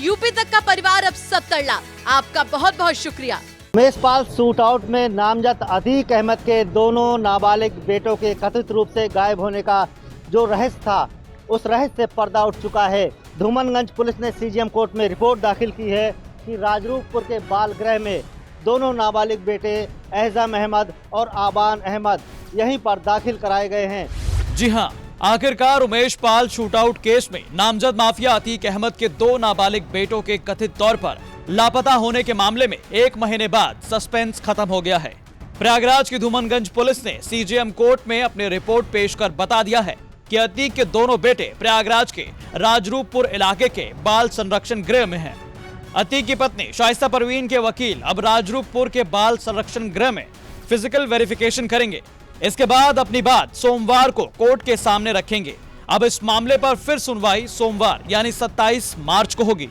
UP तक का परिवार अब 70 लाख। आपका बहुत बहुत शुक्रिया। उमेश पाल शूट आउट में नामजद अतीक अहमद के दोनों नाबालिग बेटों के कथित रूप से गायब होने का जो रहस्य था, उस रहस्य से पर्दा उठ चुका है। धूमनगंज पुलिस ने सीजीएम कोर्ट में रिपोर्ट दाखिल की है कि राजरूपपुर के बाल गृह में दोनों नाबालिग बेटे एहजाम अहमद और आबान अहमद यहीं पर दाखिल कराए गए हैं। जी हां, आखिरकार उमेश पाल शूटआउट केस में नामजद माफिया अतीक अहमद के दो नाबालिग बेटों के कथित तौर पर लापता होने के मामले में 1 महीने बाद सस्पेंस खत्म हो गया है। प्रयागराज की धूमनगंज पुलिस ने सीजीएम कोर्ट में अपनी रिपोर्ट पेश कर बता दिया है कि अतीक के दोनों बेटे प्रयागराज के राजरूपपुर इलाके के बाल संरक्षण गृह में हैं। अतीक की पत्नी शाइस्ता परवीन के वकील अब राजरूपपुर के बाल संरक्षण गृह में फिजिकल वेरिफिकेशन करेंगे। इसके बाद अपनी बात सोमवार को कोर्ट के सामने रखेंगे। अब इस मामले पर फिर सुनवाई सोमवार यानी 27 मार्च को होगी।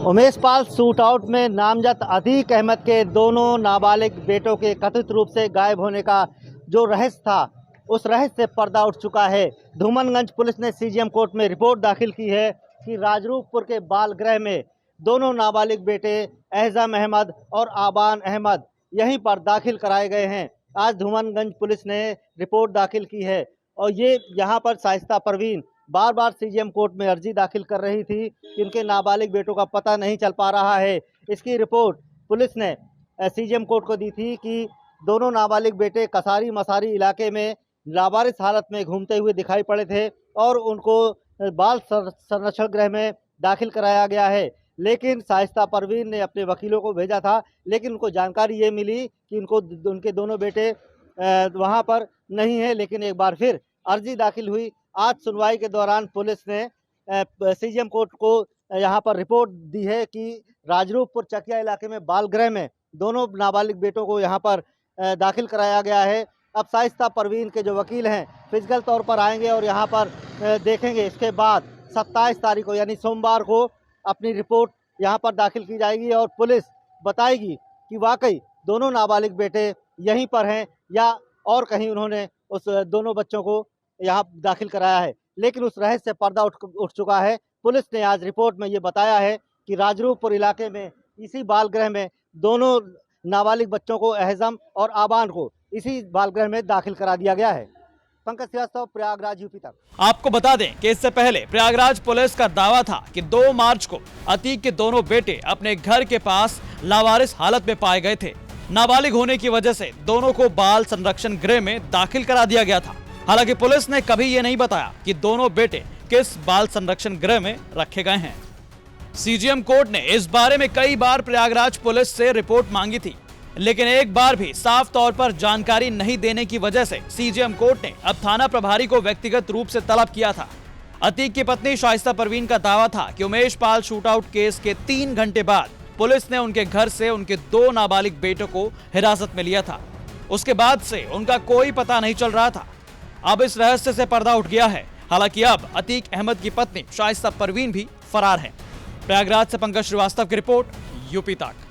उमेश पाल शूट आउट में नामजद अतीक अहमद के दोनों नाबालिग बेटों के कथित रूप से गायब होने का जो रहस्य था, उस रहस्य से पर्दा उठ चुका है। धूमनगंज पुलिस ने सीजीएम कोर्ट में रिपोर्ट दाखिल की है कि राजरूपपुर के बाल गृह में दोनों नाबालिग बेटे एहजाम अहमद और आबान अहमद यहीं पर दाखिल कराए गए हैं। आज धूमनगंज पुलिस ने रिपोर्ट दाखिल की है और ये यहाँ पर शाइस्ता परवीन बार बार सीजीएम कोर्ट में अर्जी दाखिल कर रही थी कि उनके नाबालिग बेटों का पता नहीं चल पा रहा है। इसकी रिपोर्ट पुलिस ने सीजीएम कोर्ट को दी थी कि दोनों नाबालिग बेटे कसारी मसारी इलाके में लावारिस हालत में घूमते हुए दिखाई पड़े थे और उनको बाल संरक्षण गृह में दाखिल कराया गया है। लेकिन शाइस्ता परवीन ने अपने वकीलों को भेजा था, लेकिन उनको जानकारी ये मिली कि उनके दोनों बेटे वहाँ पर नहीं है। लेकिन एक बार फिर अर्जी दाखिल हुई। आज सुनवाई के दौरान पुलिस ने सीजीएम कोर्ट को यहाँ पर रिपोर्ट दी है कि राजरूपपुर चकिया इलाके में बाल गृह में दोनों नाबालिग बेटों को यहाँ पर दाखिल कराया गया है। अब शाइस्ता परवीन के जो वकील हैं फिजिकल तौर पर आएंगे और यहाँ पर देखेंगे। इसके बाद 27 तारीख को यानी सोमवार को अपनी रिपोर्ट यहाँ पर दाखिल की जाएगी और पुलिस बताएगी कि वाकई दोनों नाबालिग बेटे यहीं पर हैं या और कहीं उन्होंने उस दोनों बच्चों को यहाँ दाखिल कराया है। लेकिन उस रहस्य से पर्दा उठ चुका है। पुलिस ने आज रिपोर्ट में ये बताया है कि राजरूपपुर इलाके में इसी बाल गृह में दोनों नाबालिग बच्चों को एहजाम और आबान को इसी बाल गृह में दाखिल करा दिया गया है। पंकज श्रीवास्तव, प्रयागराज, यूपी तक। आपको बता दें कि इससे पहले प्रयागराज पुलिस का दावा था कि 2 मार्च को अतीक के दोनों बेटे अपने घर के पास लावारिस हालत में पाए गए थे। नाबालिग होने की वजह से दोनों को बाल संरक्षण गृह में दाखिल करा दिया गया था। हालांकि पुलिस ने कभी ये नहीं बताया कि दोनों बेटे किस बाल संरक्षण गृह में रखे गए हैं। सीजीएम कोर्ट ने इस बारे में कई बार प्रयागराज पुलिस से रिपोर्ट मांगी थी, लेकिन एक बार भी साफ तौर पर जानकारी नहीं देने की वजह से सीजीएम कोर्ट ने अब थाना प्रभारी को व्यक्तिगत रूप से तलब किया था। अतीक की पत्नी शाइस्ता परवीन का दावा था कि उमेश पाल शूटआउट केस के 3 घंटे बाद पुलिस ने उनके घर से उनके 2 नाबालिग बेटों को हिरासत में लिया था। उसके बाद से उनका कोई पता नहीं चल रहा था। अब इस रहस्य से पर्दा उठ गया है। हालांकि अब अतीक अहमद की पत्नी शाइस्ता परवीन भी फरार है। प्रयागराज से पंकज श्रीवास्तव की रिपोर्ट, यूपी तक।